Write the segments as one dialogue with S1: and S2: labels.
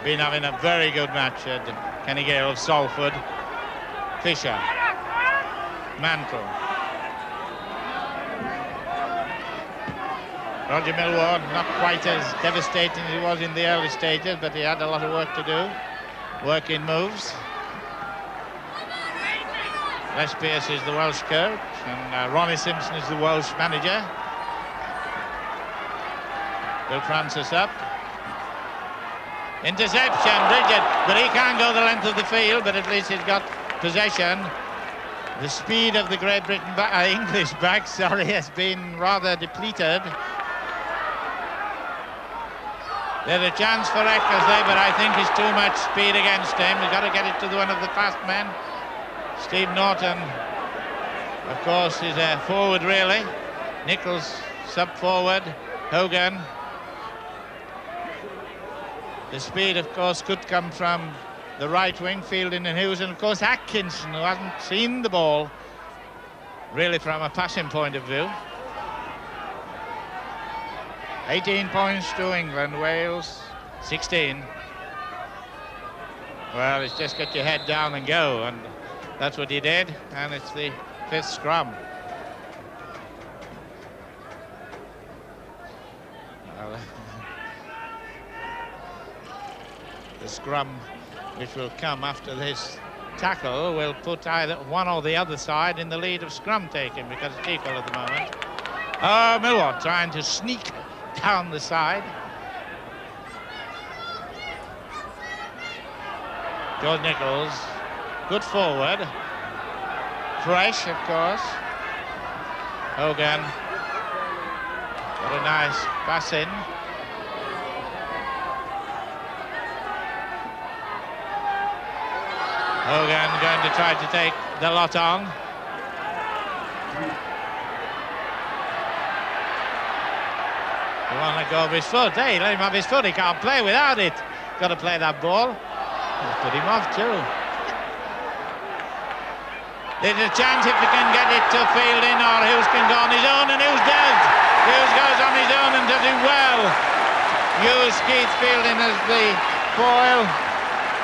S1: Been having a very good match at Kenny Gale of Salford. Fisher, Mantle, Roger Millward, not quite as devastating as he was in the early stages, but he had a lot of work to do. Working moves. Les Pearce is the Welsh coach, and Ronnie Simpson is the Welsh manager. Bill Francis up. Interception, Bridget, but he can't go the length of the field, but at least he's got possession. The speed of the Great Britain English back, has been rather depleted. There's a chance for Eckersley, but I think he's too much speed against him. He's got to get it to one of the fast men. Steve Norton, of course, is a forward really. Nichols sub-forward. Hogan. The speed, of course, could come from the right wing, Fielding and Hughes, and of course Atkinson, who hasn't seen the ball really from a passing point of view. 18 points to England, Wales 16. Well, it's just get your head down and go, and that's what he did, and it's the 5th scrum. Well, the scrum which will come after this tackle will put either one or the other side in the lead of scrum taking, because it's equal at the moment. Oh, Millward trying to sneak down the side. George Nichols, good forward. Fresh, of course. Hogan, got a nice pass in. Hogan going to try to take the lot on. He won't let go of his foot. Hey, let him have his foot. He can't play without it. Got to play that ball. He's put him off too. There's a chance if he can get it to Fielding, or Hughes can go on his own, and Hughes does. Hughes goes on his own and does it well. Hughes, Keith Fielding as the foil,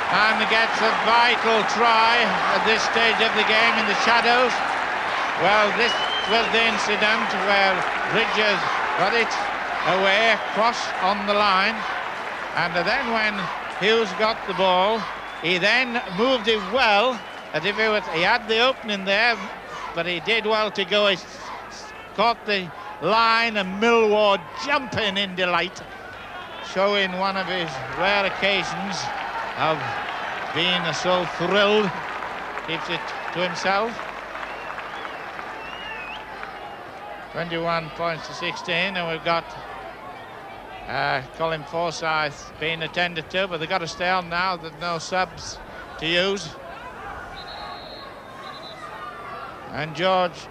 S1: and gets a vital try at this stage of the game in the shadows. Well, this was the incident where Bridges got it away, cross on the line, and then when Hughes got the ball, he then moved it well, as if he had the opening there, but he did well to go. He caught the line, and Millward jumping in delight, showing one of his rare occasions of being so thrilled. Keeps it to himself. 21 points to 16, and we've got Colin Forsyth being attended to, but they've got to stay on now. There's no subs to use. And George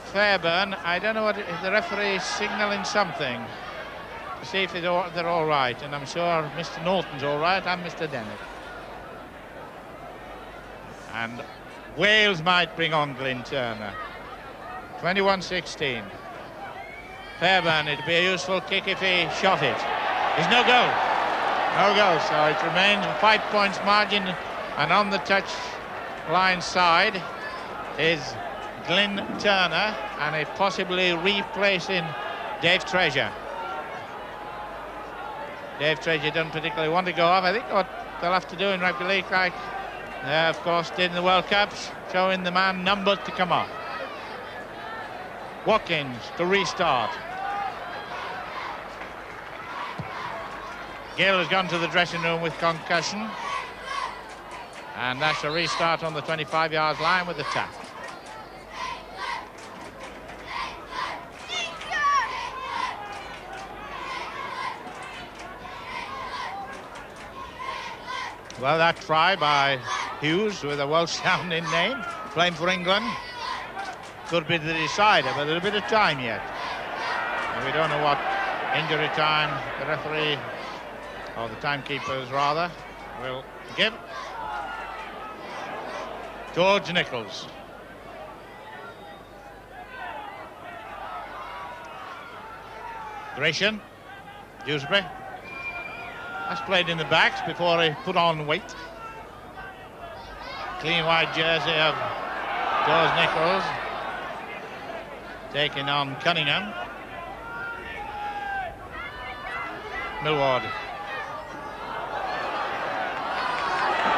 S1: Fairburn, I don't know what the referee is signalling something to see if they're all right, and I'm sure Mr. Norton's all right, and Mr. Dennett. And Wales might bring on Glyn Turner. 21-16. Fairburn, it'd be a useful kick if he shot it. There's no goal. No goal, so it remains a 5 points margin, and on the touch line side is Glyn Turner, and it possibly replacing Dave Treasure. Dave Treasure doesn't particularly want to go off. I think what they'll have to do in rugby league, like of course did in the World Cups, showing the man numbered to come off. Watkins to restart. Gale has gone to the dressing room with concussion, and that's a restart on the 25-yard line with the tap. Well, that try by Hughes, with a Welsh-sounding name, playing for England, could be the decider, but there's a bit of time yet. And we don't know what injury time the referee, or the timekeepers rather, will give. George Nichols. Gratian, Dewsbury. Has played in the backs before he put on weight. Clean white jersey of George Nichols, taking on Cunningham. Millward.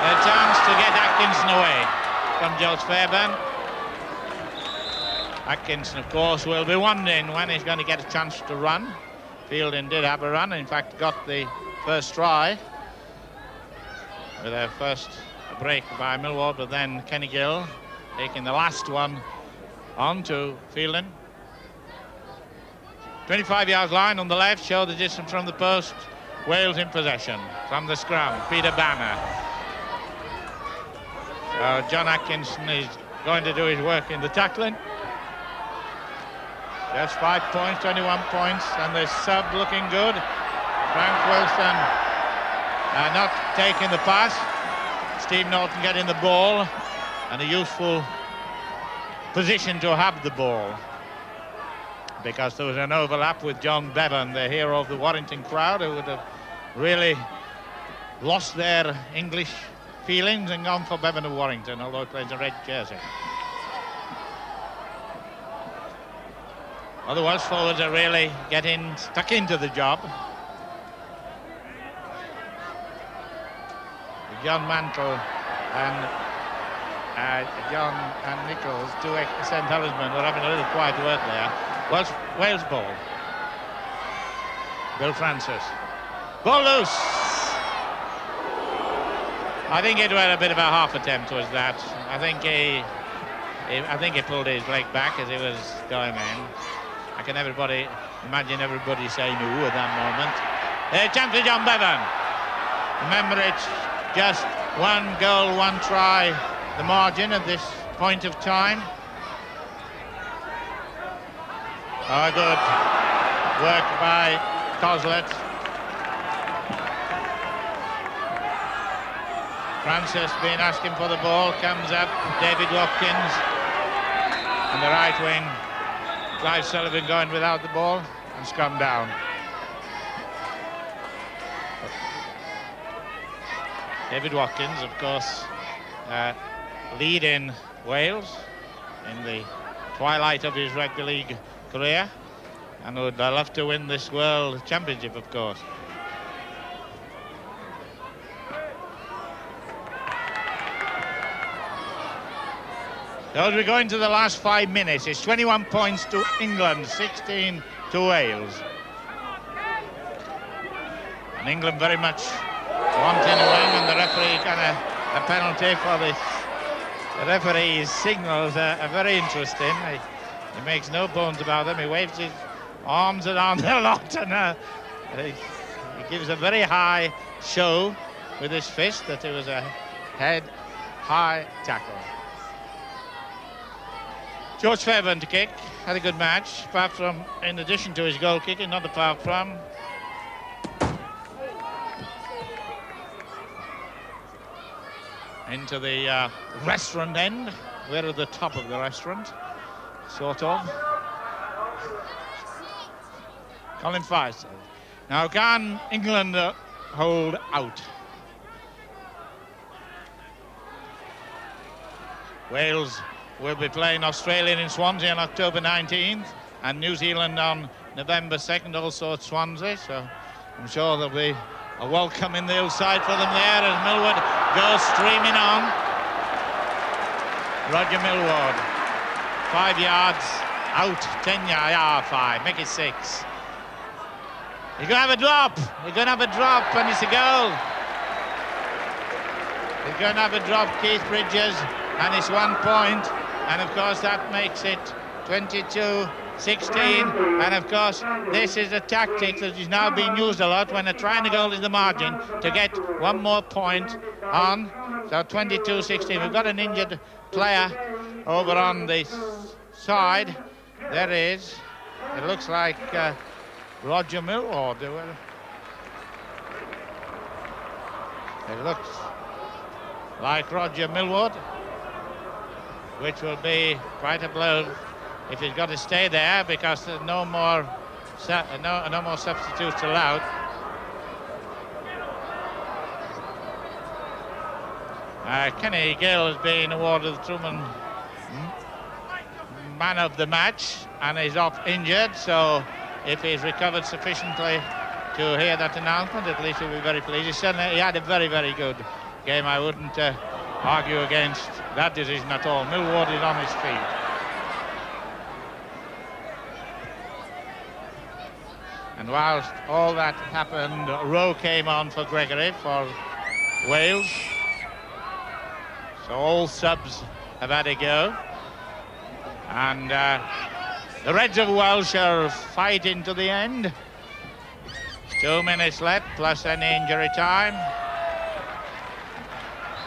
S1: A chance to get Atkinson away from George Fairbairn. Atkinson, of course, will be wondering when he's going to get a chance to run. Fielding did have a run, in fact got the first try with a first break by Millward, but then Kenny Gill taking the last one on to Fielding. 25-yard line on the left, show the distance from the post. Wales in possession from the scrum. Peter Banner. So John Atkinson is going to do his work in the tackling. Just 5 points, 21 points, and the sub looking good. Frank Wilson not taking the pass. Steve Norton getting the ball, and a useful position to have the ball, because there was an overlap with John Bevan, the hero of the Warrington crowd, who would have really lost their English feelings and gone for Bevan of Warrington, although he plays a red jersey. Otherwise, forwards are really getting stuck into the job. John Mantle and John and Nichols, two St Helensmen, were having a little quiet work there. Was Wales ball. Bill Francis. Ball loose. I think it was a bit of a half attempt, was that. I think he pulled his leg back as he was going in. I can imagine everybody saying no at that moment. Chance for John Bevan. Remember, it's just 1 goal, 1 try, the margin at this point of time. Oh, good work by Coslet. Francis been asking for the ball, comes up, David Watkins, and the right wing. Clive Sullivan going without the ball and scrum down. David Watkins, of course, leading Wales in the twilight of his rugby league career, and would love to win this World Championship, of course. So as we go into the last 5 minutes, it's 21 points to England, 16 to Wales. And England very much wanting to win, and the referee kind of a penalty for this. The referee's signals are very interesting. He makes no bones about them. He waves his arms around a lot, and he gives a very high show with his fist that it was a head-high tackle. George Fairbairn to kick, had a good match, apart from, in addition to his goal kicking, not apart from. Into the restaurant end. We're at the top of the restaurant, sort of. Colin Firth. Now, can England hold out? Wales will be playing Australia in Swansea on October 19th, and New Zealand on November 2nd, also at Swansea, so I'm sure there'll be a welcome in the hillside for them there as Millward goes streaming on. Roger Millward, 5 yards out, 10 yards, 5, make it 6. He's going to have a drop, and it's a goal. He's going to have a drop, Keith Bridges, and it's 1 point. And of course that makes it 22-16, and of course this is a tactic that is now being used a lot when a trying goal is the margin to get 1 more point on. So 22-16. We've got an injured player over on the side. There is. It looks like Roger Millward. It looks like Roger Millward, which will be quite a blow if he's got to stay there, because there's no more substitutes allowed. Kenny Gill has been awarded the Truman Man of the Match and is off injured, so if he's recovered sufficiently to hear that announcement, at least he'll be very pleased. He had a very, very good game. I wouldn't argue against that decision at all. Millward is on his feet. And whilst all that happened, Rowe came on for Gregory for Wales. So all subs have had a go. And the Reds of Welsh are fighting to the end. 2 minutes left, plus any injury time.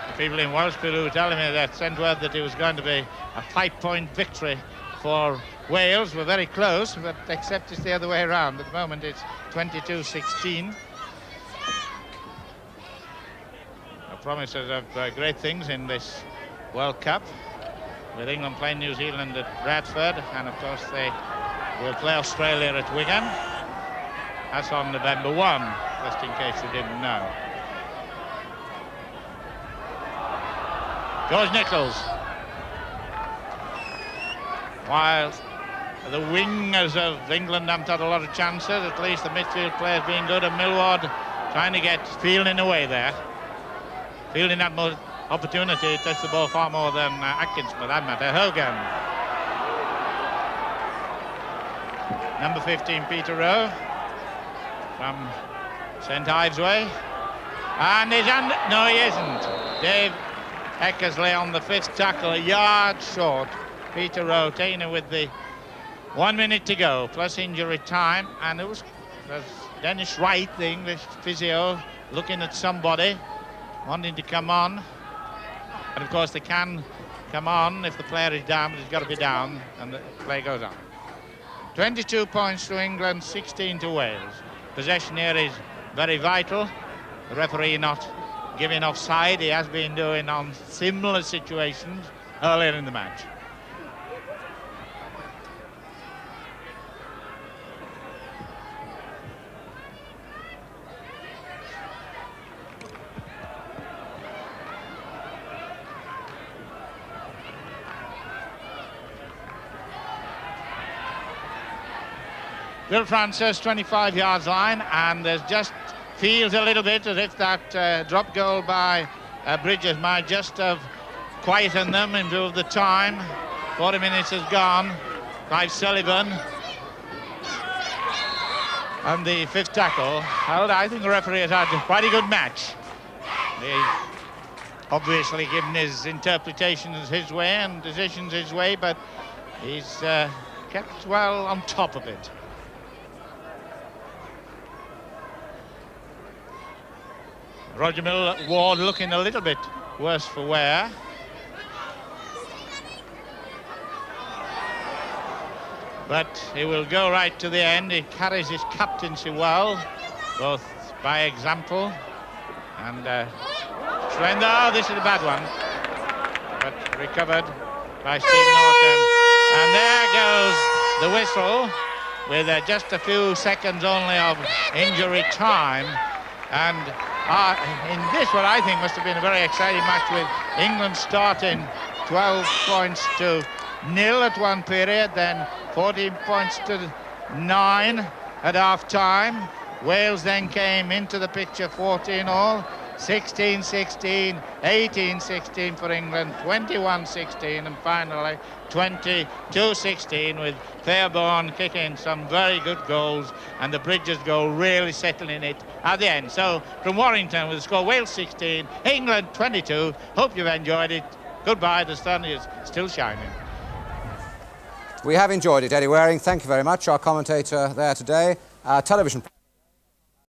S1: The people in Welsh who were telling me that sent word that it was going to be a 5-point victory for Wales. Were very close, but except it's the other way around. At the moment it's 22-16. Promises of great things in this World Cup, with England playing New Zealand at Bradford, and of course they will play Australia at Wigan. That's on November 1, just in case you didn't know. George Nichols. While the wingers of England haven't had a lot of chances, at least the midfield players being good, and Millward trying to get Fielding away there. Fielding had more opportunity, touched the ball far more than Atkins, for that matter. Hogan. Number 15, Peter Rowe, from St Ives Way. And he's under... No, he isn't. Dave Eckersley on the 5th tackle, a yard short. Peter Rowe taking it with the 1 minute to go, plus injury time. And it was Dennis Wright, the English physio, looking at somebody, wanting to come on. And of course they can come on if the player is down, but he's got to be down, and the play goes on. 22 points to England, 16 to Wales. Possession here is very vital. The referee not giving offside. He has been doing on similar situations earlier in the match. Bill Francis, 25 yards line, and there's just feels a little bit as if that drop goal by Bridges might just have quietened them in view of the time. 40 minutes has gone. Clive Sullivan and the 5th tackle. Well, I think the referee has had quite a good match. He's obviously given his interpretations his way and decisions his way, but he's kept well on top of it. Roger Millward looking a little bit worse for wear. But he will go right to the end. He carries his captaincy well, both by example and strength. Oh, this is a bad one, but recovered by Steve Norton. And there goes the whistle with just a few seconds only of injury time. And in this, what I think must have been a very exciting match, with England starting 12 points to 0 at one period, then 14 points to 9 at half-time. Wales then came into the picture 14 all, 16-16, 18-16 for England, 21-16, and finally 22-16, with Fairbairn kicking some very good goals and the Bridges goal really settling it at the end. So from Warrington with the score, Wales 16, England 22. Hope you've enjoyed it. Goodbye, the sun is still shining.
S2: We have enjoyed it, Eddie Waring. Thank you very much. Our commentator there today. Television